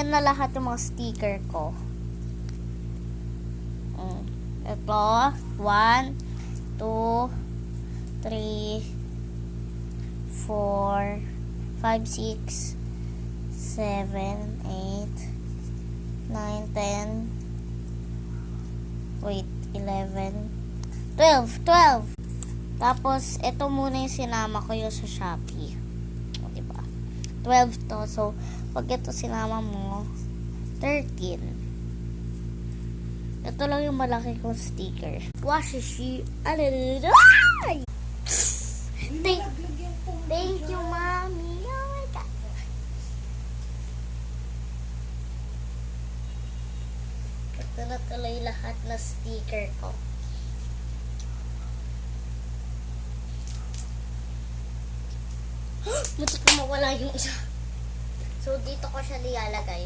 ayan na lahat yung mga sticker ko. Ito, 1, 2, 3, 4, 5, 6, 7, 8, 9, 10, wait, 11, 12. Tapos, ito muna yung sinama ko yung sa Shopee. O, diba? 12 to. So, pag ito sinama mo, 13. Ito lang yung malaki kong sticker. Washishi. Ay! Thank you, Mommy. Oh my God. Ito na tuloy lahat na sticker ko. Muntik na mawala yung isa. So, dito ko siya nilalagay.